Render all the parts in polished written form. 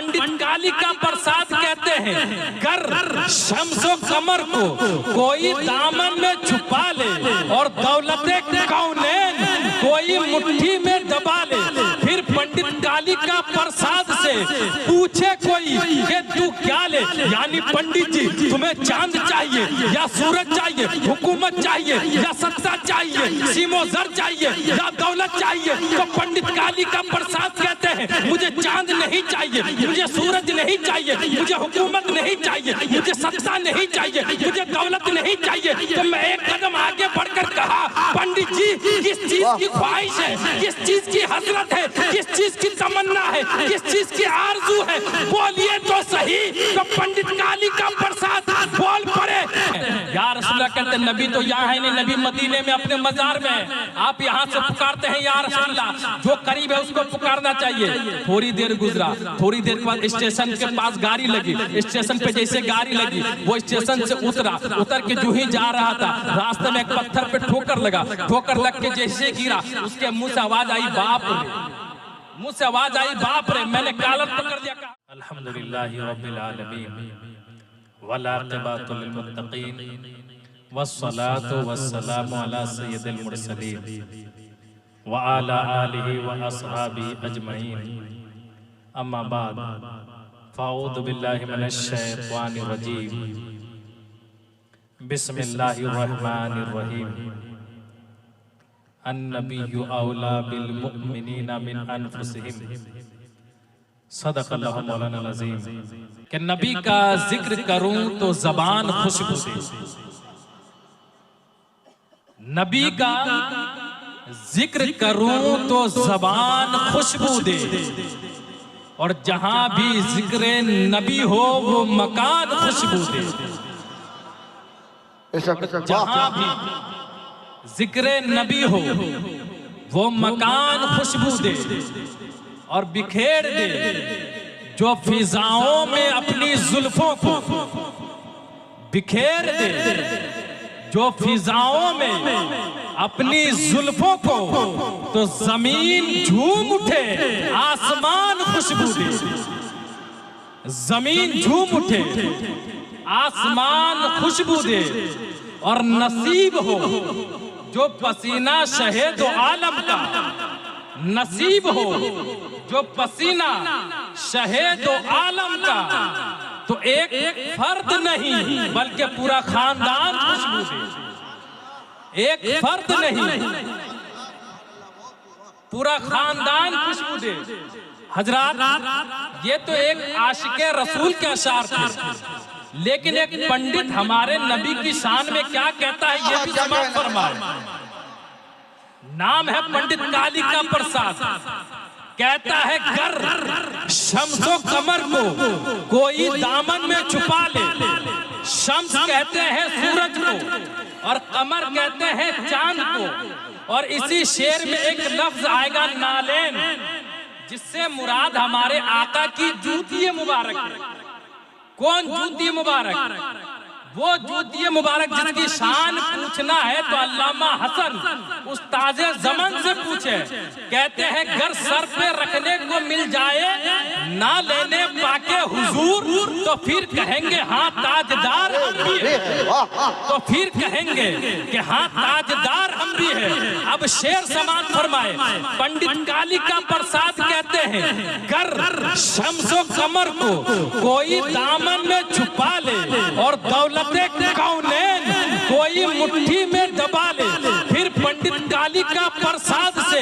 पंडित कालिका प्रसाद कहते हैं, गर शम्सो कमर को कोई दामन में छुपा ले और दौलते कौनैन कोई मुट्ठी में दबा ले, फिर पंडित कालिका प्रसाद से पूछे कोई कि तू क्या ले, यानी पंडित जी तुम्हें चांद चाहिए या सूरज चाहिए, हुकूमत चाहिए या सत्ता चाहिए, सीमोजर चाहिए या दौलत चाहिए, तो पंडित कालिका प्रसाद कहते हैं मुझे चांद नहीं चाहिए, मुझे सूरज नहीं चाहिए, मुझे हुकूमत नहीं चाहिए, मुझे सत्ता नहीं चाहिए, मुझे दौलत नहीं चाहिए। तो मैं एक कदम आगे बढ़कर कहा, पंडित जी किस चीज की ख्वाहिश है, किस चीज की हसरत है, किस चीज की तमन्ना है, किस चीज की आरजू है, बोलिए तो सही। तो पंडित कालिका प्रसाद बोल पड़े, या रसूलल्लाह कहते नबी तो यहाँ है नहीं, नबी मदीने में अपने मजार में, आप यहाँ से पुकारते हैं या रसूलल्लाह, जो करीब है उसको पुकारना चाहिए। थोड़ी देर गुजरा, थोड़ी देर के बाद स्टेशन के पास गाड़ी लगी, स्टेशन पे जैसे गाड़ी लगी वो स्टेशन से उतरा, उतर के जो ही जा रहा था रास्ते में एक पत्थर पे ठोकर लगा, ठोकर लग के जैसे गिरा उसके मुंह से आवाज आई बाप रे, मुंह से आवाज आई बाप रे, मैंने कॉलर पकड़ दिया। अल्हम्दुलिल्लाहि रब्बिल आलमीन वलाक़िबतु लिल मुत्तक़ीन वस्सलातु वस्सलामु अला सय्यिदिल मुरसलीन व अला आलिहि व अस्हाबिहि अजमईन, अम्मा बाद, फ़अऊज़ु बिल्लाहि मिनश शैतानिर रजीम, बिस्मिल्लाहिर रहमानिर रहीम, अन्नबिय्यु औला बिल मुमिनीना मिन अनफुसिहिम, सदक़ल्लाहु मौलाना अज़ीम। कि नबी का जिक्र करूं तो ज़बान खुशबू दे, नबी का जिक्र करूं तो ज़बान खुशबू दे, और जहां भी जिक्र नबी हो वो मकान खुशबू दे, जहां भी जिक्र नबी हो वो मकान खुशबू दे और बिखेर दे, जो फिजाओं में अपनी जुल्फों को बिखेर दे, जो फिजाओं में अपनी जुल्फों को, तो जमीन झूम उठे आसमान खुशबू दे, जमीन झूम उठे आसमान खुशबू दे, और नसीब हो जो पसीना शहीद आलम का, नसीब हो जो पसीना शहीद आलम का, तो एक फर्द नहीं बल्कि पूरा खानदान खुशबू दे, एक फर्द नहीं पूरा खानदान खुशबू दे। हजरात, ये तो एक आशिके रसूल के अशार थे, लेकिन एक पंडित हमारे नबी की शान में क्या कहता है ये भी समाप्त फरमाए। नाम है पंडित कालिका प्रसाद, कहता है गर शम्सो कमर को कोई दामन में छुपा ले, शम्स कहते हैं सूरज को और कमर कहते हैं चांद को, और इसी शेर में एक लफ्ज आएगा नालेन, जिससे मुराद हमारे आका की जूती मुबारक है। कौन जूती मुबारक? वो जूती मुबारक जिसकी शान पूछना है तो अल्लामा हसन उस्ताज़े ज़मान से पूछे। कहते हैं घर सर पे रखने को मिल जाए ना लेने पाके हुजूर, तो फिर कहेंगे हाँ ताजदार हम भी है, तो फिर कहेंगे कि हाँ ताजदार हम भी है। अब शेर समान फरमाए, पंडित कालिका प्रसाद कहते हैं घर शम्सो कमर को कोई दामन में छुपा ले और दौलत कौनैन कोई मुट्ठी में दबा ले, फिर पंडित कालिका प्रसाद से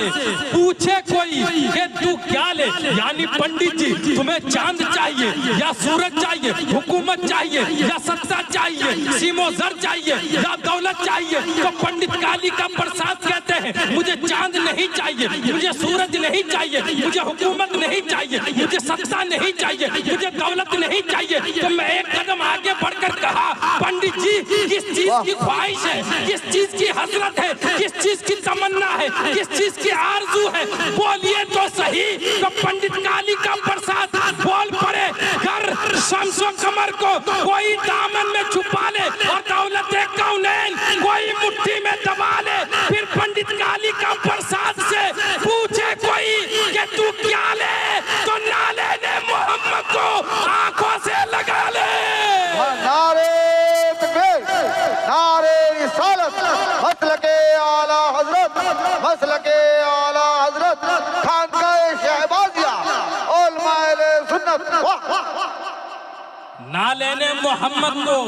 पूछे कोई कि तू क्या ले, यानी पंडित जी तुम्हें चांद चाहिए या सूरज चाहिए, हुकूमत चाहिए या सत्ता चाहिए, सीमोजर चाहिए या दौलत चाहिए, तो पंडित कालिका प्रसाद कहते हैं मुझे चांद नहीं चाहिए, मुझे सूरज नहीं चाहिए, मुझे हुकूमत नहीं चाहिए, मुझे सत्ता नहीं चाहिए, मुझे दौलत नहीं चाहिए। तो मैं एक कदम आगे बढ़कर कहा, पंडित जी किस चीज की ख्वाहिश है, किस चीज की हसरत है, किस चीज की तमन्ना है, किस चीज की आरजू है, बोलिए तो सही। तो पंडित कालिका प्रसाद बोल पड़े, घर शम्सो कमर को कोई दामन में छुपा ले और दौलत कौनैन कोई मुट्ठी में दबा ले, फिर पंडित कालिका प्रसाद से पूछे कोई कि तू क्या ले, तो ना लेने मोहम्मद ना लेने मोहम्मद को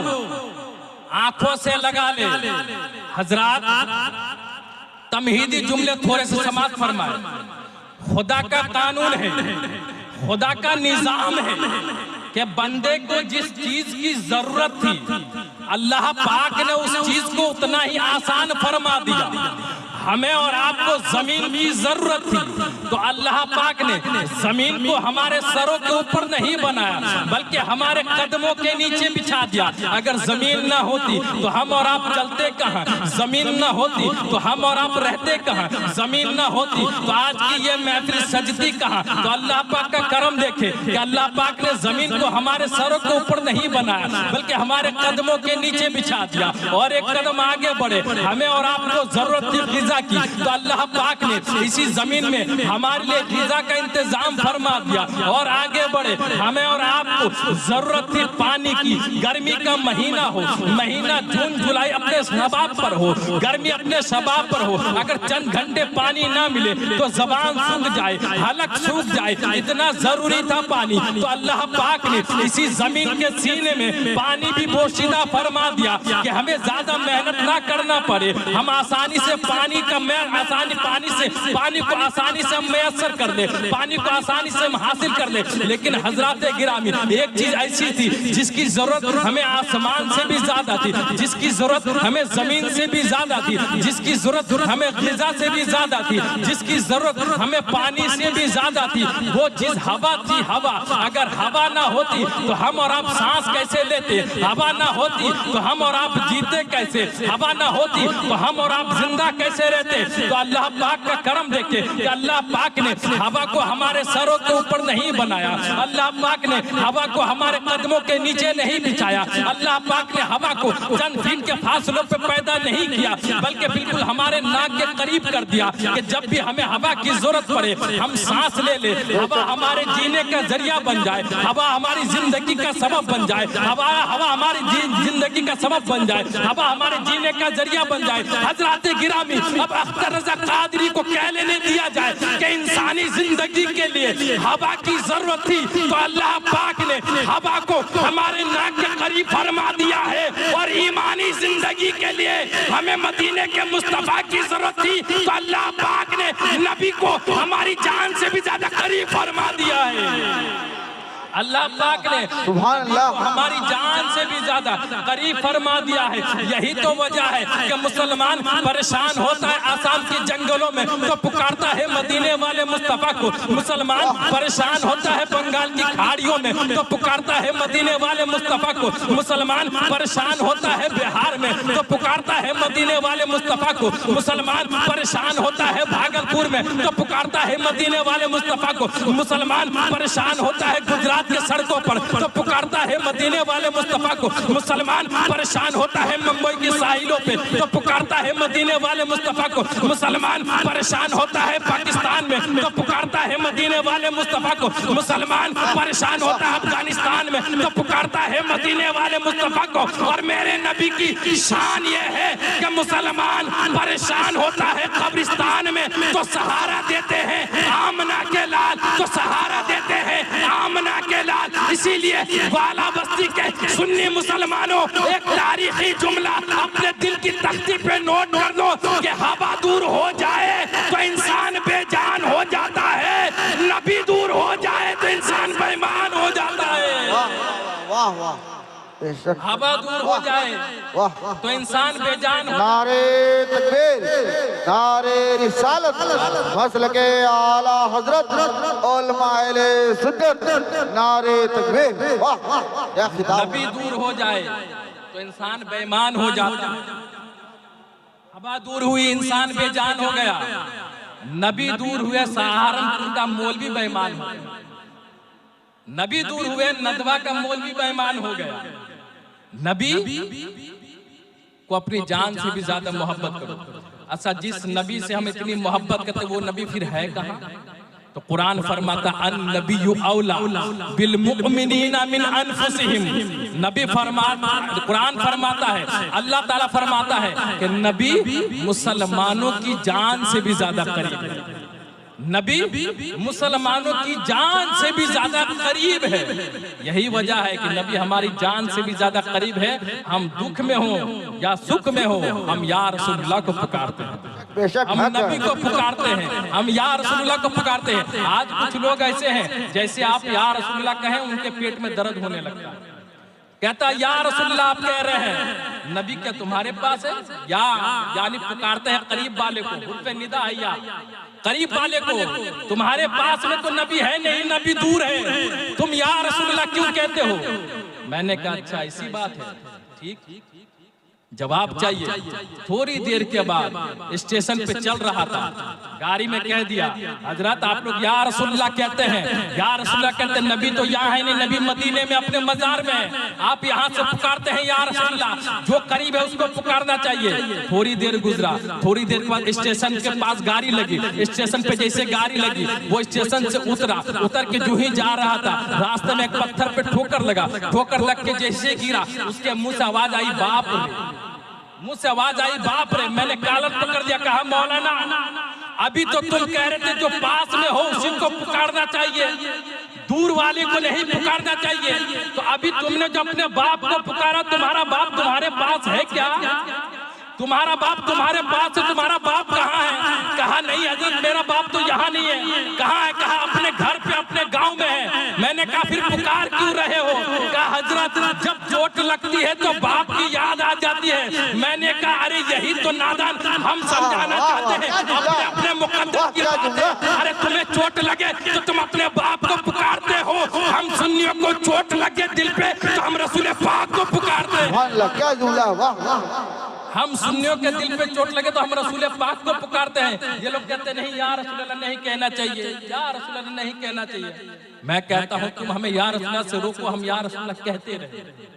आंखों से लगा ले। हजरात तमहीदी जुमले थोड़े से समाप्त फरमाए। खुदा का कानून है, खुदा का निजाम है कि बंदे को जिस चीज की जरूरत थी अल्लाह पाक ने उस चीज को उतना ही आसान फरमा दिया। हमें और आपको जमीन की जरूरत थी तो अल्लाह पाक ने जमीन को हमारे सरों के ऊपर नहीं बनाया बल्कि हमारे कदमों के नीचे बिछा दिया। अगर जमीन ना होती तो हम और आप चलते कहाँ, जमीन ना होती तो हम और आप रहते कहाँ, जमीन ना होती तो आज की ये महफिल सजती कहाँ। तो अल्लाह पाक का करम देखे कि अल्लाह पाक ने जमीन को हमारे सरों के ऊपर नहीं बनाया बल्कि हमारे कदमों के नीचे बिछा दिया। और एक कदम आगे बढ़े, हमें और आपको जरूरत थी ग़िज़ा की तो अल्लाह पाक ने इसी जमीन में हमारे लिए ग़िज़ा का इंतजाम फरमा दिया। और आगे बढ़े, हमें और आपको जरूरत थी पानी की। गर्मी का महीना हो, महीना जून जुलाई अपने शबाब पर हो, गर्मी अपने शबाब पर हो, अगर चंद घंटे पानी ना मिले तो जबान सूख जाए, हलक सूख जाए, इतना जरूरी था पानी। तो अल्लाह पाक ने इसी जमीन के सीने में पानी भी पोशीदा फरमा दिया कि हमें ज्यादा मेहनत ना करना पड़े, हम आसानी से पानी को आसानी से मैसर कर ले, पानी को आसानी से हम हासिल कर ले। लेकिन हजरात गिरामी, एक चीज ऐसी थी जिसकी जरूरत हमें आसमान से भी ज्यादा थी, जिसकी जरूरत हमें जमीन से भी ज्यादा थी, जिसकी जरूरत हमें ग़िज़ा से भी ज्यादा थी, जिसकी जरूरत हमें पानी से भी ज्यादा थी। वो चीज हवा थी। हवा, अगर हवा ना होती तो हम और आप सांस कैसे लेते, हवा ना होती तो हम और आप जीते कैसे, हवा ना होती तो हम और आप जिंदा कैसे रहते। तो अल्लाह पाक का करम देखे कि अल्लाह पाक ने हवा को हमारे सरों के ऊपर नहीं बनाया, अल्लाह पाक ने हवा को हमारे कदमों के नीचे नहीं बिछाया, अल्लाह पाक ने हवा को चंद फीट के फासलों पे पैदा नहीं किया बल्कि बिल्कुल हमारे नाक के करीब कर दिया कि जब भी हमें हवा की जरूरत पड़े हम सांस ले ले, हवा हमारे जीने का जरिया बन जाए, हवा हमारी जिंदगी का सबब बन जाए, हवा हमारी जिंदगी का सबब बन जाए, हवा हमारे जीने का जरिया बन जाए। हजरात गिरामी, अब अख्तर रज़ा कादरी को कह लेने दिया जाए कि इंसानी जिंदगी के लिए हवा की जरूरत थी तो अल्लाह पाक ने हवा को हमारे नाक के करीब फरमा दिया है। और ईमानी जिंदगी के लिए हमें मदीने के मुस्तफा की जरूरत थी तो अल्लाह पाक ने नबी को हमारी जान से भी ज्यादा करीब फरमा दिया है। अल्लाह पाक ने सुभान अल्लाह हमारी जान से भी ज्यादा करीब फरमा दिया है। यही तो वजह है कि मुसलमान परेशान होता है आसाम के जंगलों में तो पुकारता है मदीने वाले मुस्तफा को, मुसलमान परेशान होता है बंगाल की खाड़ियों में तो पुकारता है मदीने वाले मुस्तफा को, मुसलमान परेशान होता है बिहार में तो पुकारता है मदीने वाले मुस्तफा को, मुसलमान परेशान होता है भागलपुर में तो पुकारता है मदीने वाले मुस्तफा को, मुसलमान परेशान होता है गुजरात के सड़कों पर तो पुकारता है मदीने वाले मुस्तफा को, मुसलमान परेशान होता है मुंबई के साहिलों पे तो पुकारता है मदीने वाले मुस्तफा को, मुसलमान परेशान होता है पाकिस्तान में तो पुकारता है मदीने वाले मुस्तफा को, मुसलमान परेशान होता है अफगानिस्तान में तो पुकारता है मदीने वाले मुस्तफा को। और मेरे नबी की शान ये है कि मुसलमान परेशान होता है कब्रिस्तान में तो सहारा देते हैं आमना के लाल, तो सहारा देते हैं आमना के लाल। इसीलिए वाला बस्ती के सुन्नी मुसलमानों एक तारीखी जुमला अपने दिल की तख्ती पे नोट कर दो कि हवा दूर हो जाए तो इंसान बेजान हो जाता है, नबी दूर हो जाए तो इंसान बेईमान हो जाता है। वाह वाह, हवा दूर हो जाए तो इंसान बेजान हो। नारे तकबीर, नारे रिसालत, मसल के आला हजरत उलमाए सुन्नत, नारे तकबीर। वाह क्या खिताब। नबी दूर हो जाए तो इंसान बेईमान हो जाता है, हवा दूर हुई इंसान बेजान हो गया, नबी दूर हुए सहारनपुर का मौलवी बेईमान हो गया, नबी दूर हुए नदवा का मौलवी बेईमान हो गया। नबी को अपनी जान से भी ज्यादा मोहब्बत करो। अच्छा, जिस नबी से हम इतनी मोहब्बत करते वो नबी फिर है कहाँ? तो कुरान फरमाता अन नबिय्यु औला बिल मुमिनीना मिन अनफुसिहिम। नबी कुरान फरमाता है, अल्लाह ताला फरमाता है कि नबी मुसलमानों की जान से भी ज्यादा करीब है। नबी मुसलमानों की जान से भी ज्यादा करीब है। यही वजह है कि नबी हमारी जान से भी ज्यादा करीब है। हम दुख में हो या सुख में हो, हम या रसूलुल्लाह को पुकारते हैं, हम नबी को पुकारते हैं, हम या रसूलुल्लाह को पुकारते हैं। आज कुछ लोग ऐसे हैं जैसे आप या रसूलुल्लाह कहें उनके पेट में दर्द होने लगता है। कहता या रसूलुल्लाह आप कह रहे हैं, नबी क्या तुम्हारे पास है? या यानी पुकारते हैं करीब वाले को, उर्फ़े निदा है या करीब वाले को। तुम्हारे पास में तो नबी है नहीं, नबी दूर है, तुम या रसूलुल्लाह क्यों कहते हो? मैंने कहा अच्छा ऐसी बात है, ठीक जवाब चाहिए। थोड़ी देर के बाद स्टेशन पे चल रहा था, गाड़ी में कह दिया हजरत आप लोग या रसूलुल्लाह कहते हैं, या रसूलुल्लाह कहते हैं, नबी तो यहाँ है नहीं, नबी मदीने में अपने मजार में है, आप यहाँ से पुकारते हैं या रसूलुल्लाह, जो करीब है उसको पुकारना चाहिए। थोड़ी देर गुजरा, थोड़ी देर के बाद स्टेशन के पास गाड़ी लगी, स्टेशन पे जैसे गाड़ी लगी वो स्टेशन से उतर के जो ही जा रहा था, रास्ते में एक पत्थर पे ठोकर लगा, ठोकर लग के जैसे गिरा उसके मुंह से आवाज आई बाप रे, मुंह से आवाज आई बाप रे। मैंने कॉलर पकड़ दिया, कहा मौलाना अभी तो तुम कह रहे थे जो पास में हो उसी को पुकारना चाहिए, दूर वाले को नहीं पुकारना चाहिए, तो अभी तुमने जो अपने बाप को पुकारा, तुम्हारा बाप तुम्हारे पास है क्या? तुम्हारा बाप तुम्हारे पास है, तुम्हारा बाप कहाँ है? कहा नहीं हजरत मेरा बाप तो यहाँ नहीं है। कहाँ है? कहा अपने घर पे अपने गांव में है। मैंने कहा फिर पुकार क्यों रहे हो? कहा हजरत जब चोट लगती है तो बाप की याद आ जाती है। मैंने कहा अरे यही तो नादान हम समझाना चाहते हैं, अपने अपने मुकद्दर की बात है। अरे तुम्हें चोट लगे तो तुम अपने बाप को पुकारते हो, हम सुन्नियों को चोट लगे दिल पे तो हम रसूल पाक को पुकारते हैं। हम सुन्नियों के दिल पे चोट लगे तो हम रसूल पाक को पुकारते हैं। ये लोग कहते नहीं या रसूलुल्लाह नहीं कहना चाहिए, या रसूलुल्लाह नहीं कहना चाहिए। मैं कहता हूँ तुम हमें या रसूलुल्लाह से रोको, हम या रसूलुल्लाह कहते रहेंगे,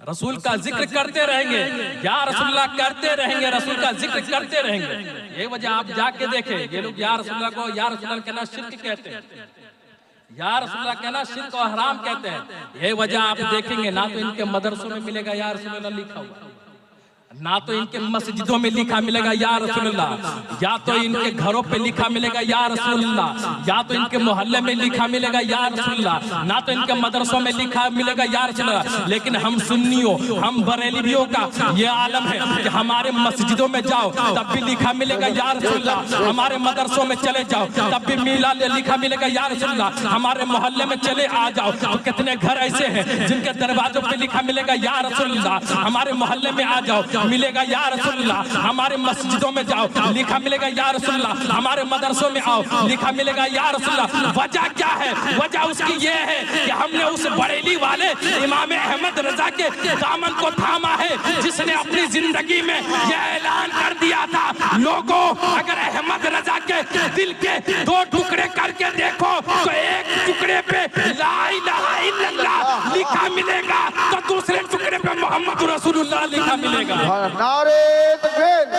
रसूल का जिक्र करते रहेंगे, या रसूलुल्लाह करते रहेंगे, रसूल का जिक्र करते रहेंगे। ये वजह आप जाके देखें, ये लोग या रसूलुल्लाह को या रसूलुल्लाह कहना शिर्क कहते हैं, या रसूलुल्लाह कहना शिर्क और हराम कहते हैं। ये वजह आप देखेंगे ना तो इनके मदरसों में मिलेगा या रसूलुल्लाह लिखा हुआ, ना तो इनके मस्जिदों में लिखा मिलेगा या रसूलुल्लाह, या तो इनके घरों पे लिखा मिलेगा या रसूलुल्लाह, या तो इनके मोहल्ले में लिखा मिलेगा या रसूलुल्लाह, ना तो इनके मदरसों में लिखा मिलेगा या रसूलुल्लाह। लेकिन हम सुन्नियों, हम बरेलवियों का ये आलम है कि हमारे मस्जिदों में जाओ तब भी लिखा मिलेगा या रसूलुल्लाह, हमारे मदरसों में चले जाओ तब भी मिला लिखा मिलेगा या रसूलुल्लाह, हमारे मोहल्ले में चले आ जाओ तो कितने घर ऐसे हैं जिनके दरवाजों पे लिखा मिलेगा या रसूलुल्लाह, हमारे मोहल्ले में आ जाओ मिलेगा या रसूलुल्लाह, हमारे मस्जिदों में जाओ लिखा मिलेगा या रसूलुल्लाह, हमारे मदरसों में आओ लिखा मिलेगा या रसूलुल्लाह। वजह क्या है? वजह उसकी ये है कि हमने उस बरेली वाले इमाम अहमद रजा के दामन को थामा है जिसने अपनी जिंदगी में यह ऐलान कर दिया था, लोगों अगर अहमद रजा के दिल के दो टुकड़े करके देखो तो एक टुकड़े पे ला इलाहा इल्लल्लाह लिखा मिलेगा तो दूसरे टुकड़े पे मोहम्मद रसूलुल्लाह लिखा मिलेगा। नारे तकबीर,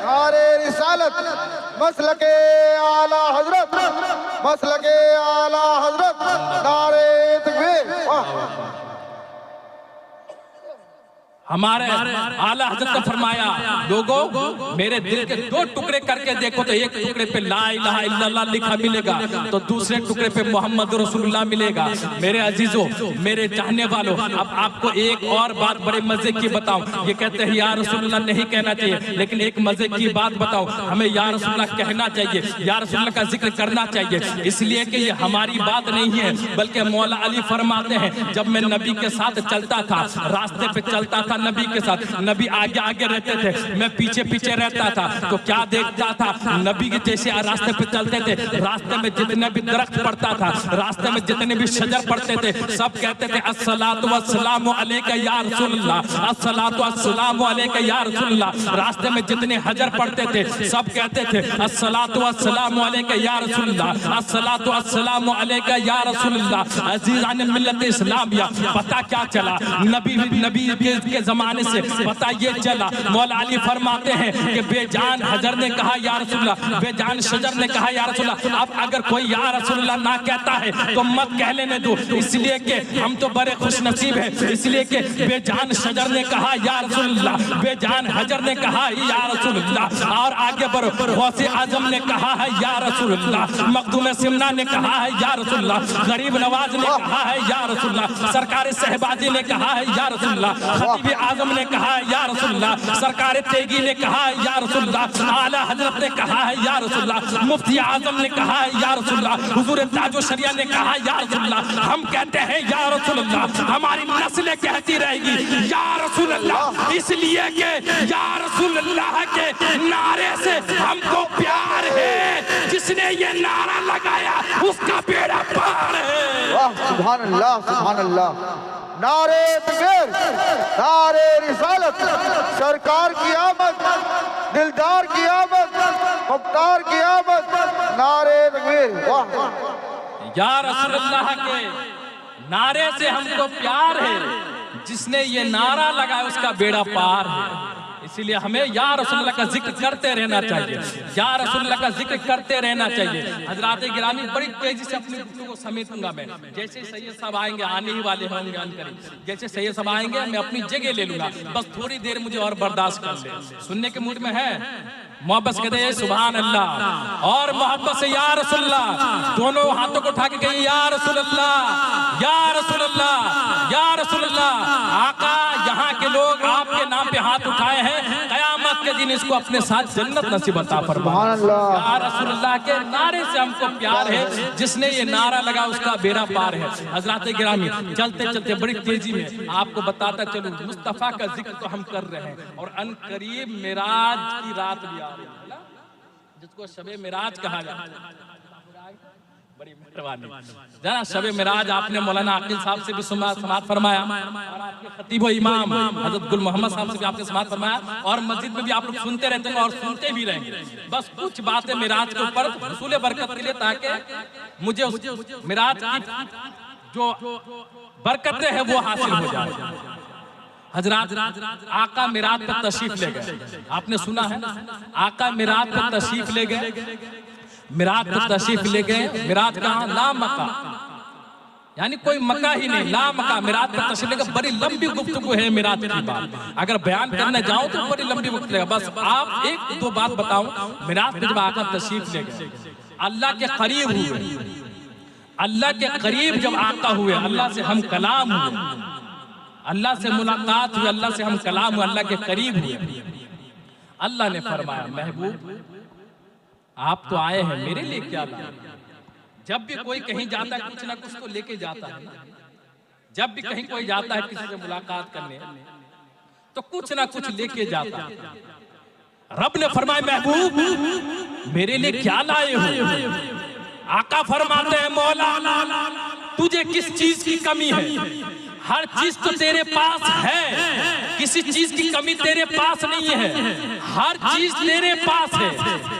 नारे रिसालत, मसलके आला हजरत, मसलके आला हजरत, नारे तकबीर। हमारे आला हज़रत ने फरमाया लोगों मेरे दिल के दो टुकड़े करके देखो तो एक टुकड़े पे ला इलाहा इल्लल्लाह लिखा मिलेगा तो दूसरे टुकड़े पे मोहम्मद रसूलुल्लाह मिलेगा। मेरे अजीजों, मेरे चाहने वालों, अब आपको एक और बात बड़े मजे की बताऊं। ये कहते हैं या रसूलुल्लाह नहीं कहना चाहिए, लेकिन एक मजे की बात बताऊं, हमें या रसूलुल्लाह कहना चाहिए, या रसूलुल्लाह का जिक्र करना चाहिए, इसलिए कि ये हमारी बात नहीं है बल्कि मौला अली फरमाते हैं जब मैं नबी के साथ चलता था, रास्ते पे चलता था नबी के साथ, नबी आगे आगे रहते थे, मैं पीछे पीछे रहता था, तो क्या देखता था, नबी के जैसे रास्ते पे चलते थे, रास्ते में जितने भी दरख्त पड़ता था, रास्ते में जितने भी शजर पड़ते थे, सब कहते थे अस्सलातु वस्सलामु अलैका या रसूलुल्लाह, अस्सलातु वस्सलामु अलैका या रसूलुल्लाह। रास्ते में जितने हजर पड़ते थे सब कहते थे अस्सलातु वस्सलामु अलैका या रसूलुल्लाह, अस्सलातु वस्सलामु अलैका या रसूलुल्लाह। अजीज़ान मिल्लत इस्लामिया, पता क्या चला, नबी के जमाने से पता ये चला। मौला अली फरमाते हैं कि बेजान हजर ने कहा या रसूलल्लाह, बेजान शजर ने कहा या रसूलल्लाह। अब अगर कोई या रसूलल्लाह ना कहता है तो मत कह लेने दो, इसलिए कि हम तो बड़े खुश नसीब है। इसलिए कि बेजान शजर ने कहा या रसूलल्लाह, बेजान हजर ने कहा या रसूलल्लाह, और आगे बढ़ो, गौसे आजम ने कहा है या रसूलल्लाह, मखदूम सिमना ने कहा है या रसूलल्लाह, गरीब नवाज ने कहा है या रसूलल्लाह, सरकार सहबाजी ने कहा है या रसूलल्लाह, खतीब आजम ने कहा है या रसूलल्लाह, सरकार तेगी ने कहा है या रसूलल्लाह, आला हजरत ने कहा है या रसूलल्लाह, मुफ्ती आजम ने कहा है या रसूलल्लाह, हुजूर ताजो शरिया ने कहा है या रसूलल्लाह। हम कहते हैं या रसूलल्लाह, हमारी नस्लें कहती रहेगी या रसूलल्लाह, इसलिए कि या रसूलल्लाह के नारे से हमको प्यार है। जिसने ये नारा लगाया उसका बेड़ा पार है। वाह सुभान अल्लाह, सुभान अल्लाह। नारे तकबीर, नारे रिसालत, सरकार की आमद, दिलदार की आमद, मुख्तार की आमद, नारे तकबीर। वाह या रसूलल्लाह के नारे से हमको प्यार है, जिसने ये नारा लगाया उसका बेड़ा पार है। इसीलिए हमें या रसूलल्लाह का जिक्र करते रहना चाहिए, या रसूलल्लाह का जिक्र करते रहना चाहिए। हजरात गिरामी, बड़ी तेजी से अपनी गुफ्तगू को समेटूंगा मैं। जैसे सैयद साहब आएंगे, आने ही वाले होंगे जानकारी, जैसे सैयद साहब आएंगे मैं अपनी जगह ले लूंगा, बस थोड़ी देर मुझे और बर्दाश्त कर ले। सुनने के मूड में है, मोहब्बत से कहते सुभान अल्लाह, और मोहब्बत से या रसूलल्लाह, दोनों हाथों को उठा के कहिए या रसूलल्लाह, या रसूलल्लाह, या रसूलल्लाह। आका, यहाँ के लोग आपके नाम पे हाथ उठाए हैं, कयामत के दिन इसको अपने साथ जन्नत नसीब अता फरमाए। या रसूलल्लाह के नारे से हमको प्यार है, जिसने ये नारा लगा उसका बेड़ा पार है। हजरात गिरामी, चलते चलते बड़ी तेजी में आपको बताता चलूं, मुस्तफा का जिक्र तो हम कर रहे हैं, और अन करीब मेराज की रात भी आ रही है, जिसको शबे मिराज कहा जाता है। बड़ी मेहरबानी जरा शबे मिराज आपने मौलाना आकिल साहब से भी समाअत फरमाया, और आपके खतीब व इमाम हजरत गुल मोहम्मद साहब से भी आपने समाअत फरमाया, और मस्जिद में भी आप लोग सुनते रहते हैं और सुनते भी रहेंगे। बस कुछ बातें मिराज के ऊपर हुसूल बरकत के लिए, ताकि मुझे उस मिराज की जो बरकतें हैं वो हासिल हो जाए। हजरात, आका मिराज पर तशरीफ ले गए, आपने सुना है, आका मिराज पर तशरीफ ले गए, मिराज पर तशरीफ ले गए। मिराज कहाँ? ला मका, यानी कोई मका ही नहीं, ला मका, मिराज पर तशरीफ ले गए। बड़ी लंबी गुफ्तगू है मिराज की बात, अगर बयान करने जाऊं तो बड़ी लंबी गुफ्तगू लगेगा। बस आप एक दो बात बताऊं। मिराज पर जब आका तशरीफ ले गए, अल्लाह के करीब हुए, अल्लाह के करीब जब आका हुए, अल्लाह से हम कलाम हुए, अल्लाह से मुलाकात हुई, अल्लाह से हम कलाम हुए, अल्लाह के करीब हुए। अल्लाह ने फरमाया, महबूब आप तो आए हैं, मेरे लिए क्या लाए? जब भी कोई कहीं जाता है कुछ ना कुछ तो लेके जाता है। जब भी कहीं कोई जाता है किसी से मुलाकात करने तो कुछ ना कुछ लेके जाता है। रब ने फरमाया, महबूब मेरे लिए क्या लाए हो? आका फरमाते हैं, मौला तुझे किस चीज की कमी है? हर चीज तो तेरे पास है, किसी चीज की कमी तेरे पास नहीं है, हर चीज तेरे पास है,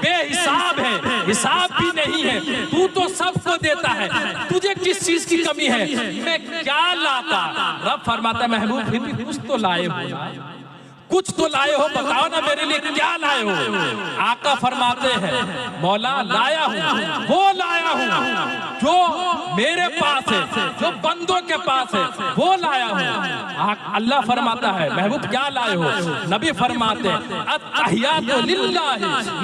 बेहिसाब है, हिसाब भी नहीं है, तू तो सबको देता है, तुझे किस चीज की कमी है? मैं क्या लाता? रब फरमाता है, महबूब फिर भी कुछ तो लाए हो, कुछ तो लाए हो, बताओ ना मेरे लिए क्या लाए हो? आका फरमाते हैं, मौला लाया हूँ, वो लाया हूँ जो मेरे पास है, जो बंदों के पास है, वो लाया हूँ। अल्लाह फरमाता है, महबूब क्या लाए हो? नबी फरमाते हैं, अत्तहियातु लिल्लाह।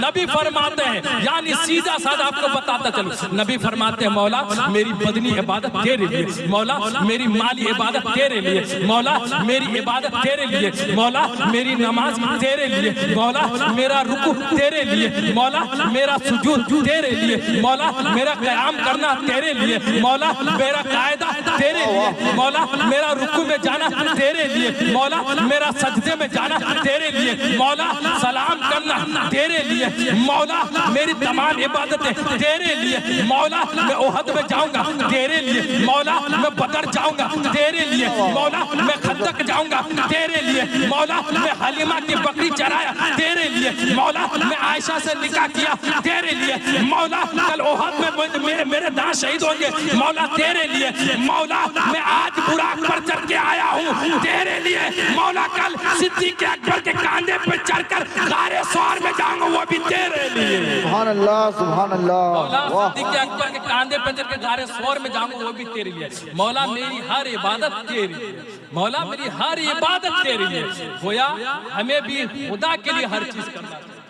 नबी फरमाते हैं, यानी सीधा साधा आपको बताता चलो, नबी फरमाते हैं, मौला मेरी बदनी इबादत तेरे लिए, मौला मेरी माली इबादत तेरे लिए, मौला मेरी इबादत तेरे लिए, मौला मेरी नमाज तेरे लिए, मौला मेरा रुकू तेरे लिए, मौला मेरा सुजूद तेरे लिए, मौला मेरा क़याम करना तेरे लिए, मौला मेरा कायदा तेरे लिए, मौला मेरा रुकू में जाना तेरे लिए, मौला मेरा सजदे में जाना तेरे लिए, मौला सलाम करना तेरे लिए, मौला मेरी तमाम इबादतें तेरे लिए, मौला मैं ओहद में जाऊंगा तेरे लिए, मौला मैं बदर जाऊंगा तेरे लिए, मौला मैं खंदक जाऊंगा तेरे लिए, मौला मैं हलीमा की बकरी चराया तेरे लिए, मौला मैं आयशा से निकाह किया तेरे लिए, मौला कल ओहद में मेरे दांत शहीद होंगे, मौला तेरे लिए, मौला मैं आज बुराक पर चढ़ के आया हूँ तेरे लिए मौला कल सिद्दीक़ अकबर के कांधे पे चढ़कर गारे सौर में जाऊंगा, वो भी तेरे लिए। सुभान अल्लाह, सुभान अल्लाह। मौला सिद्दीक़ अकबर के कांधे पे चढ़कर गारे सौर में जाऊंगा, वो भी तेरे लिए। मौला मेरी हर इबादत तेरी है, मौला मेरी हर इबादत तेरे लिए। गोया हमें भी खुदा के लिए हर चीज करना चाहिए,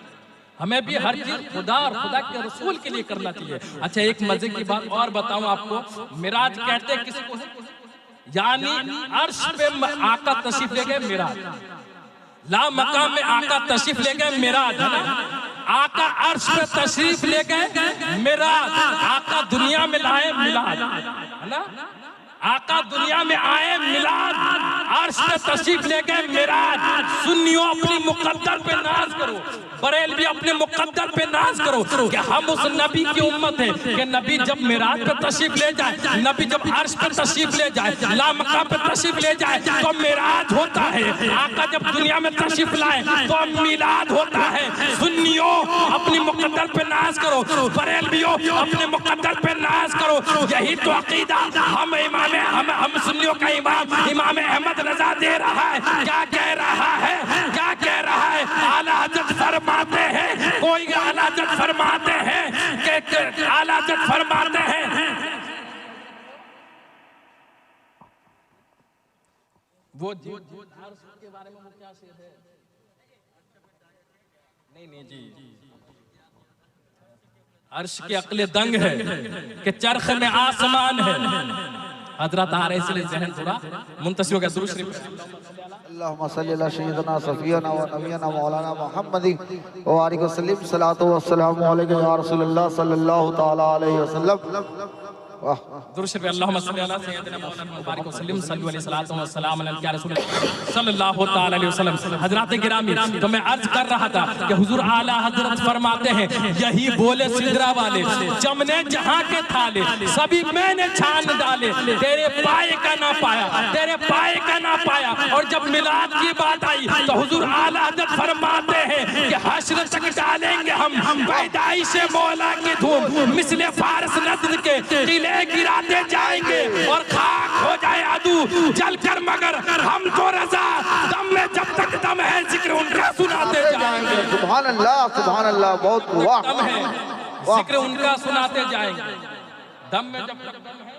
हमें भी हर चीज खुदा और खुदा के रसूल के लिए करना चाहिए। अच्छा, एक मजे की बात और बताऊं आपको, मिराज कहते हैं किसको, यानी अर्श पे आका तशरीफ ले गए मिराज, ला मकाम में आका तशरीफ ले गए मिराज, है ना। आका अर्श पे तशरीफ ले गए मिराज, आका दुनिया में लाए मिलाद, है ना। आका दुनिया में आए मिलाद, अर्श पे तशरीफ ले गए मिराज। सुन्नियों अपनी मुकद्दर पे नाज करो, बरेलवी अपने मुकद्दर पे नाज करो कि हम उस नबी की उम्मत है कि नबी जब मिराज पे तशरीफ ले जाए, नबी जब अर्श पे तशरीफ ले जाए, ला मकाम पे तशरीफ ले जाए तो मिराज होता है। आका जब दुनिया में तशरीफ लाए तो मिलाद होता है। सुन्नियों अपनी मुकद्दर पे नाज करो, बरेलवियों अपने मुकद्दर पे नाज करो। यही तो अकीदा हम सुन्नियों का इमाम अहमद रजा दे रहा है। क्या कह रहा है, क्या कह रहा है? आला हज़रत फरमाते हैं, कोई आला हज़रत फरमाते हैं कि आला हज़रत फरमाते हैं वो के बारे में क्या शेर है? नहीं जी, अर्श के अक्ले दंग है कि चरख में आसमान है। हजरत आ रहे इसलिए जहन थोड़ा मुंतसिर हो गया। दुरूद शरीफ अल्लाहुम्मा सल्ली अला सय्यिदना सफियना व नबियना मौलाना मुहम्मद व आलिहि वसल्लम। सलातो व सलामु अलैका या रसूलल्लाह सल्लल्लाहु तआला अलैहि वसल्लम। दुरूद शरीफ अल्लाहुम्मा सल्ली अला सय्यिदना मौलाना मुबारक वसल्लम सल्लल्लाहु अलैहि सलातो व सलाम अलैका या रसूल सल्लल्लाहु तआला अलैहि वसल्लम। हजरत गिरामी, तो मैं अर्ज कर रहा था कि हुजूर आला हजरत फरमाते हैं, यही बोले सिदरा वाले, जमने जहां के थाले सभी मैंने छान डाले, तेरे पाए का ना पाया, तेरे पाए का ना पाया। और जब मिलाद की बात आई तो हुजूर आला हजरत फरमाते हैं कि हश्र तक डालेंगे हम पैदाइश मौला की धूम, मिसले फारस नद्र के किले गिराते जाएंगे और खाक हो जाए अदू जलकर, मगर हम तो रजा दम में जब तक दम है जिक्र उनका सुनाते जाएंगे। सुभान अल्लाह, सुभान अल्लाह। बहुत वाह, दम है जिक्र उनका सुनाते जाएंगे, दम में जब तक दम है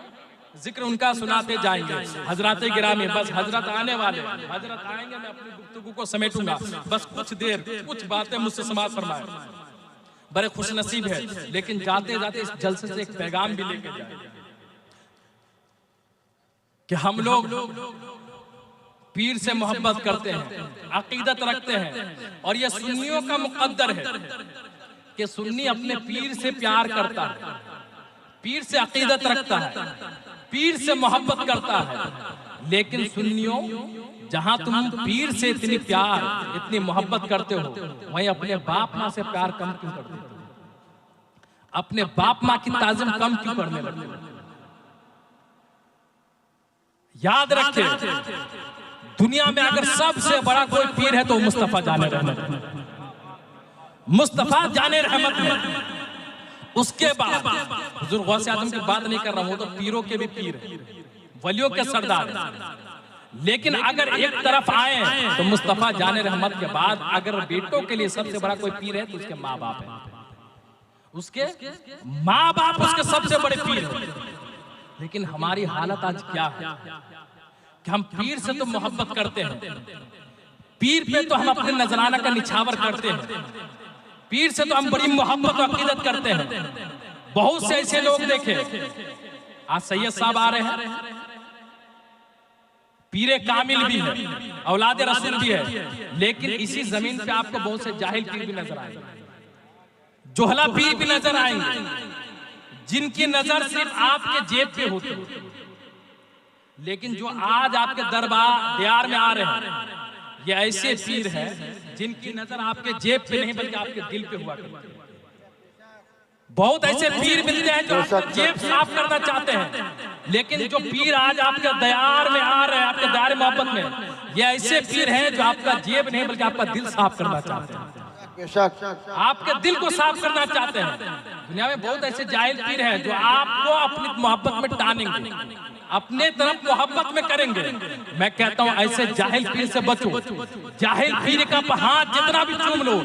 जिक्र उनका सुनाते जाएंगे। हजरत गिरामी, बस हजरत आने वाले, हजरत आएंगे, मैं अपनी गुफ्तगू को समेटूंगा। बस कुछ देर कुछ बातें मुझसे समाज फरमाए। बड़े खुश नसीब है, लेकिन जाते जाते इस जलसे से एक पैगाम भी लेके जाए कि हम लोग पीर से मोहब्बत करते हैं, अकीदत रखते हैं, और यह सुन्नियों का मुकद्दर है कि सुन्नी अपने पीर से प्यार करता है, पीर से अकीदत रखता है, पीर से मोहब्बत करता है। लेकिन सुन्नियों, जहां तुम पीर से इतनी प्यार, इतनी मोहब्बत करते हो, वहीं अपने बाप माँ से प्यार कम क्यों करते हो? अपने बाप माँ की ताज़ीम कम क्यों करने लगते हो? याद रखे, दुनिया में अगर सबसे बड़ा कोई पीर है तो मुस्तफा जाने रहमत, मुस्तफा जाने रहमत में। उसके बाद हुजूर गौसे आजम की बात नहीं कर रहा हूं, वो तो पीरों के भी पीर है, वलियों के सरदार है। लेकिन अगर एक तरफ आए तो मुस्तफा जाने रहमत के बाद अगर बेटों के लिए सबसे बड़ा कोई पीर है तो उसके माँ बाप है, उसके माँ बाप उसके सबसे बड़े पीर हैं। लेकिन हमारी हालत आज क्या है कि हम पीर से तो मोहब्बत करते हैं, पीर पे तो हम अपने नजराना का निछावर करते हैं, पीर से तो हम बड़ी मोहब्बत और अकीदत करते हैं। बहुत से ऐसे लोग देखे, आज सैयद साहब आ रहे हैं, पीरे कामिल भी है, औलाद रसूल भी है, लेकिन इसी जमीन पे आपको बहुत से जाहिल पीर भी नजर आएंगे, जोहला पीर भी नजर आएंगे, जिनकी नजर सिर्फ आपके जेब पे होती है। लेकिन जो आज आपके दरबार दियार में आ रहे हैं, ये ऐसे पीर हैं जिनकी नजर आपके जेब पे नहीं बल्कि आपके दिल पे हुआ करती है। बहुत ऐसे पीर मिलते हैं जो आपका जेब साफ करना चाहते हैं, लेकिन जो पीर आज आपके दयार में आ रहे हैं, आपके दायरे मोहब्बत में, ये ऐसे पीर हैं जो आपका जेब नहीं बल्कि आपका दिल साफ करना चाहते हैं। बेशक आपके दिल को साफ करना चाहते हैं। दुनिया में बहुत ऐसे जाहिल पीर हैं जो आपको अपनी मोहब्बत में टानेंगे, अपने तरफ मोहब्बत में करेंगे। मैं कहता हूं ऐसे जाहिल पीर से बचो। जाहिल पीर का हाथ जितना भी चूम लो,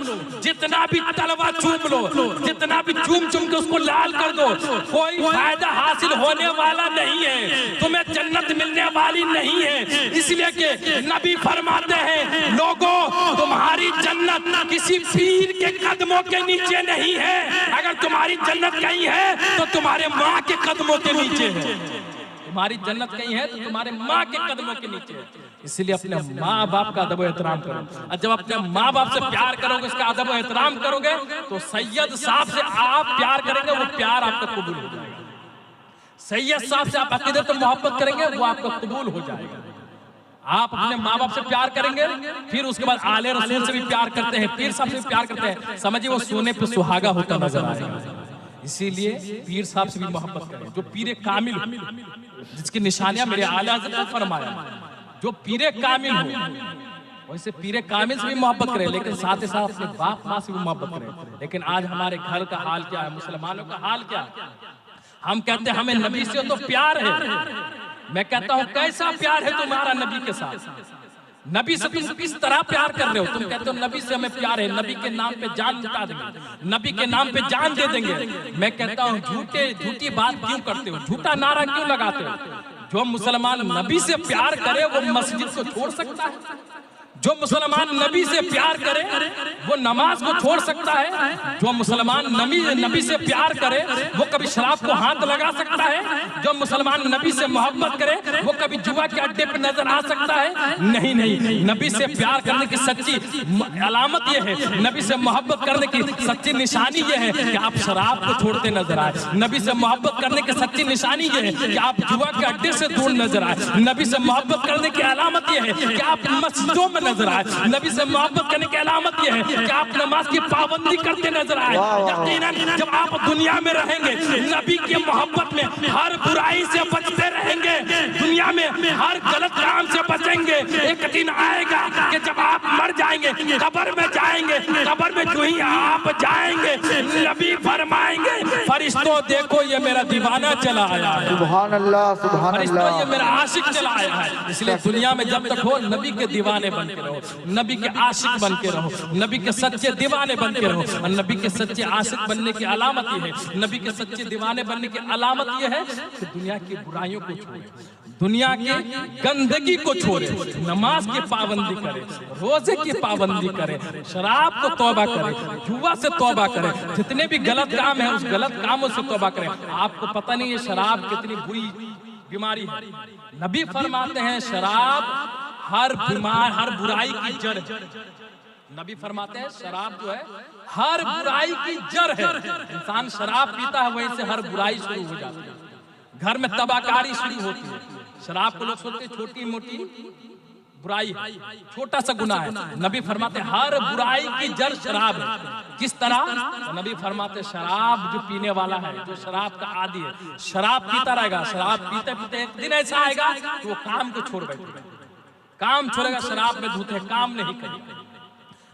जितना भी तलवा चूम लो, जितना भी चूम के उसको लाल कर दो, कोई फायदा हासिल होने वाला नहीं है, तुम्हें जन्नत मिलने वाली नहीं है। इसलिए कि नबी फरमाते हैं, लोगों तुम्हारी जन्नत किसी पीर के कदमों के नीचे नहीं है। अगर तुम्हारी जन्नत कहीं है तो तुम्हारे माँ के कदमों के नीचे है। तुम्हारी जन्नत कहीं है तो तुम्हारे माँ के कदमों के नीचे है। इसलिए अपने माँ बाप का अदब एहतराम करो, और जब अपने माँ बाप से प्यार करोगे, उसका अदब एहतराम करोगे, तो सैयद साहब से आप प्यार करेंगे, वो प्यार आपका कबूल हो जाएगा। सैयद साहब से आप अकीदत और मोहब्बत करेंगे, वो आपका कबूल हो जाएगा। आप अपने माँ बाप से प्यार करेंगे, फिर उसके बाद आले रसूल से भी प्यार करते हैं, पीर साहब से भी प्यार करते हैं, समझिए वो सोने पे सुहागा होता नजर आएगा। इसीलिए पीर साहब से भी मोहब्बत करें, जो पीर कामिल हो, जिसकी निशानियां मेरे आला हज़रत ने फरमाया, जो पीर कामिल हो, वैसे पीर कामिल से भी मोहब्बत करें, लेकिन साथ ही साथ अपने बाप माँ से भी मोहब्बत करें। लेकिन आज हमारे घर का हाल क्या है, मुसलमानों का हाल क्या है? हम कहते हैं हमें नबी से तो प्यार है। मैं कहता हूं कैसा प्यार है तुम्हारा नबी के साथ? नबी से तुम किस तरह प्यार कर रहे हो? तुम कहते हो नबी से हमें प्यार है, नबी के नाम पे जान लुटा देंगे, नबी के नाम पे जान दे देंगे। मैं कहता हूँ झूठी बात क्यों करते हो, झूठा नारा क्यों लगाते हो? जो मुसलमान नबी से प्यार करे वो मस्जिद को छोड़ सकता है? जो मुसलमान नबी से प्यार करे वो नमाज को छोड़ सकता है? जो मुसलमान नबी से प्यार करे वो कभी शराब को हाथ लगा सकता है? जो मुसलमान नबी से मोहब्बत करे वो कभी जुआ के अड्डे पे नजर आ सकता है? नहीं नहीं, नबी से प्यार करने की सच्ची अलामत ये है, नबी से मोहब्बत करने की सच्ची निशानी ये है कि आप शराब को छोड़ते नजर आए। नबी से मोहब्बत करने की सच्ची निशानी ये है कि आप जुआ के अड्डे से दूर नजर आए। नबी से मोहब्बत करने की अलामत ये है कि आप मस्जिदों में नजर आए। नबी से मोहब्बत करने की अलामत यह है कि आप नमाज की पाबंदी करते नजर आए। यकीनन जब आप दुनिया में रहेंगे, नबी की मोहब्बत में हर बुराई से बचते रहेंगे, दुनिया में हर गलत काम से बचेंगे। एक दिन आएगा कि जब आप मर जाएंगे, कब्र में जाएंगे, कब्र में जो ही आप जाएंगे, नबी फरमाएंगे, फरिश्तों देखो ये मेरा दीवाना चला आया है, सुभान अल्लाह, सुभान फरिश्तों अल्लाह, ये मेरा आशिक चला आया है। इसलिए दुनिया में जब तक हो नबी के दीवाने बन के रहो, नबी के आशिक बन के रहो, नबी के सच्चे दीवाने बन के रहो। और नबी के सच्चे आशिक बनने की अलामत यह है, नबी के सच्चे दीवाने बनने की अलामत यह है कि दुनिया की बुराइयों को छोड़े, दुनिया की गंदगी को छोड़े, नमाज की पाबंदी करे, रोजे की पाबंदी करे, शराब को तौबा करे, जुआ से तौबा करे, जितने भी गलत काम है उस गलत कामों से तौबा करे। आपको पता नहीं है शराब कितनी बुरी बीमारी है। नबी फरमाते हैं शराब हर बीमार, हर बुराई की जड़ है। नबी फरमाते हैं शराब जो है हर बुराई की जड़ है। इंसान शराब पीता है, वहीं से हर बुराई शुरू हो जाती है, घर में तबाहकारी शुरू होती है। शराब को लोग सोचते हैं छोटी मोटी बुराई है, छोटा सा गुनाह है। नबी फरमाते हर बुराई की जड़ शराब है। किस तरह? तो नबी फरमाते शराब जो पीने वाला है, जो शराब का आदी है, शराब पीता रहेगा, शराब पीते पीते एक दिन ऐसा आएगा कि वो काम को छोड़ बैठेगा, काम छोड़ेगा, शराब में धुत है, काम नहीं करेगा।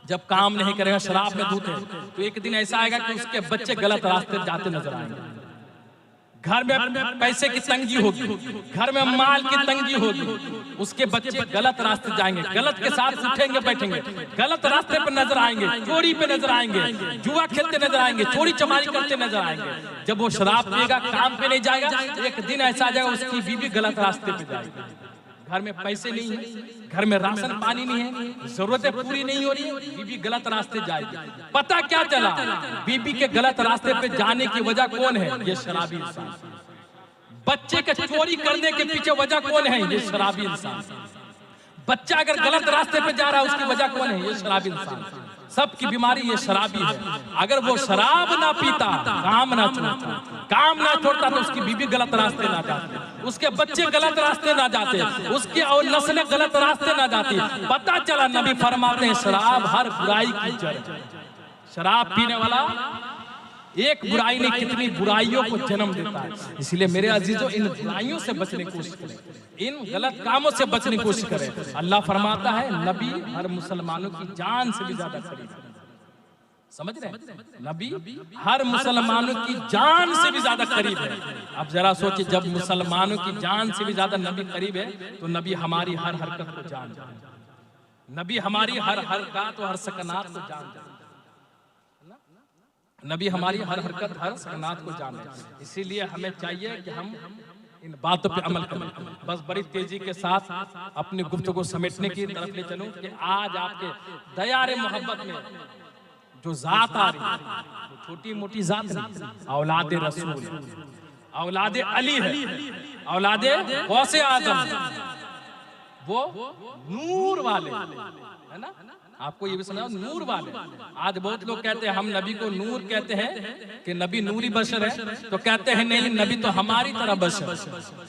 जब काम नहीं करेगा, शराब में धुत है, तो एक दिन ऐसा आएगा कि उसके बच्चे गलत रास्ते जाते नजर आएंगे। घर में पैसे की तंगी होगी, घर में माल की तंगी होगी, उसके बच्चे गलत रास्ते जाएंगे, गलत के साथ उठेंगे बैठेंगे, गलत रास्ते पर नजर आएंगे, चोरी पे नजर आएंगे, जुआ खेलते नजर आएंगे, चोरी चमारी करते नजर आएंगे। जब वो शराब पिएगा, काम पे नहीं जाएगा, एक दिन ऐसा आ जाएगा उसकी बीवी गलत रास्ते पे जाएगी। घर में पैसे नहीं है, घर में राशन पानी नहीं है, जरूरतें पूरी नहीं हो रही, बीबी गलत रास्ते जाएगी। पता क्या चला? बीबी के गलत रास्ते पे जाने की वजह कौन है? ये शराबी इंसान। बच्चे के चोरी करने के पीछे वजह कौन है? ये शराबी इंसान। बच्चा अगर गलत रास्ते पे जा रहा है, उसकी वजह कौन है? ये शराबी इंसान। सबकी बीमारी ये शराबी है। अगर वो शराब ना पीता, काम ना छोड़ता, काम ना छोड़ता, तो उसकी बीबी गलत रास्ते ना जाते, उसके बच्चे गलत रास्ते ना जाते, उसकी और नस्लें गलत रास्ते ना जाती। पता चला नबी फरमाते हैं शराब हर बुराई की जड़। शराब पीने वाला एक बुराई नहीं कितनी बुराइयों को जन्म देता है। इसलिए मेरे अजीजों, इन बुराइयों से बचने की कोशिश करें, इन गलत कामों से बचने की कोशिश करें। अल्लाह फरमाता है नबी हर मुसलमानों की जान से भी ज्यादा करीब है। समझ रहे हैं? नबी हर मुसलमानों की जान से भी ज्यादा करीब है। अब जरा सोचिए, जब मुसलमानों की जान से भी ज्यादा नबी करीब है तो नबी हमारी हर हरकत को जानता है, नबी हमारी हर हरकत और हर सकनात को जानता है, नबी हमारी हर हरकत हर सकनात को जाने। इसीलिए हमें चाहिए कि हम इन बातों पे अमल करें। बस बड़ी तेजी के साथ अपनी गुफ्तगू समेटने की तरफ ले चलूं कि आज आपके दयारे मोहब्बत में जो जात आ रही है, छोटी मोटी जात नहीं, औलाद रसूल, औलाद अली है, औलाद गौसे आजम, वो नूर वाले है ना। आपको ये भी समझा, नूर वाले। आज बहुत लोग कहते हैं हम नबी को नूर कहते हैं कि नबी नूरी बशर है, तो कहते हैं नहीं, नबी तो हमारी तरह बशर।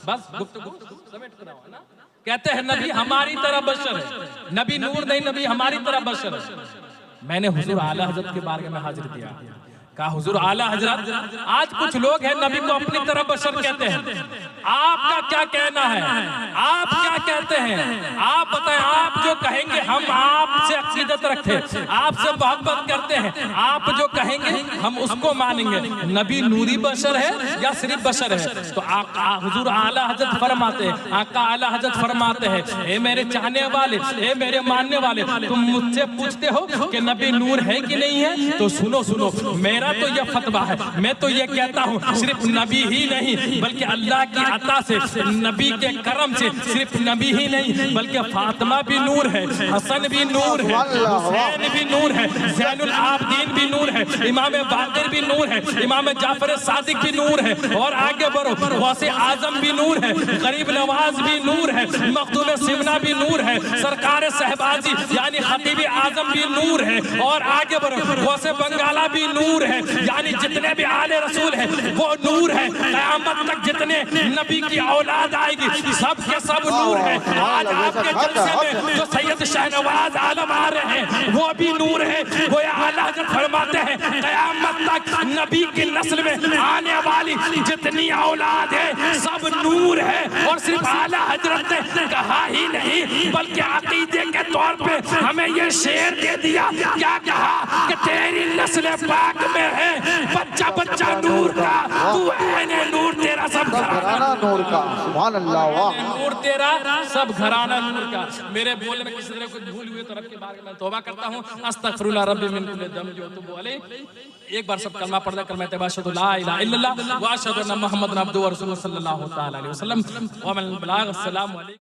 बस गुफ्तगू समेट कर है ना, कहते हैं नबी हमारी तरह बशर है, नबी नूर नहीं, नबी हमारी तरह बशर है। मैंने हुजूर आला हजरत के बारे में हाजिर किया, कहा हुजूर आला हजरत, आज कुछ लोग हैं नबी को अपनी तरह बशर कहते हैं, आपका क्या कहना है, आप क्या कहते हैं, आप बताएं, आप जो कहेंगे हम आपसे अकीदत रखते हैं, आपसे मोहब्बत करते हैं, आप जो कहेंगे हम उसको मानेंगे। नबी नूरी बशर है या सिर्फ बशर है? तो हुजूर आला हजरत फरमाते हैं, आका आला हजरत फरमाते हैं, ए मेरे चाहने वाले, ए मेरे मानने वाले, तुम मुझसे पूछते हो कि नबी नूर है कि नहीं है, तो सुनो सुनो, मेरा तो यह फतवा है, मैं तो यह कहता हूँ सिर्फ नबी ही नहीं बल्कि अल्लाह की अता से, नबी के करम से सिर्फ नबी ही नहीं बल्कि फातिमा भी नूर है, हसन भी नूर है, हुसैन भी नूर है, ज़ैनुल आबदीन भी नूर है, इमाम बाक़िर भी नूर है, इमाम जाफर सादिक भी नूर है, और आगे बढ़ो, गौसे आजम भी नूर है, गरीब नवाज भी नूर है, मखदूम सिमना भी नूर है, सरकार सहबाजी यानी खतीब आजम भी नूर है, और आगे बढ़ो, गौसे बंगाला भी नूर है, यानी जितने भी आले रसूल है वो नूर है। क़यामत तक जितने नबी की औलाद आएगी सब के सब नूर है। आज आपके जलसे में जो सैयद शाहनवाज आलम आ रहे हैं वो भी नूर है। वो आला हज़रत फरमाते हैं क़यामत तक नबी की नस्ल में आने वाली जितनी औलाद है सब नूर है। और सिर्फ आला हज़रत ने कहा ही नहीं बल्कि अकीदे के तौर पे हमें ये शेर दे दिया। क्या कहा कि तेरी नस्ल पाक में है बच्चा बच्चा नूर का, तू ऐने नूर तेरा सब घराना नूर का। सुभान अल्लाह, वाह, नूर तेरा सब घराना नूर का। मेरे बोलने में किसी तरह कुछ भूल हुई तो रब के बारे में तौबा करता हूँ। अस्तगफिरुल्लाह रब्बी मिन कुल्ली दम जो तुब अलैह। एक बार सब कलमा पढ़ दे, कलमा तैयबा अशहदु ला इलाहा इल्लल्लाह व अशहदु अन्ना मुहम्मदन अब्दुहु व रसूलुहु सल्लल्लाहु तआला अलैहि वसल्लम व मन बलाग। अस्सलामु अलैकुम।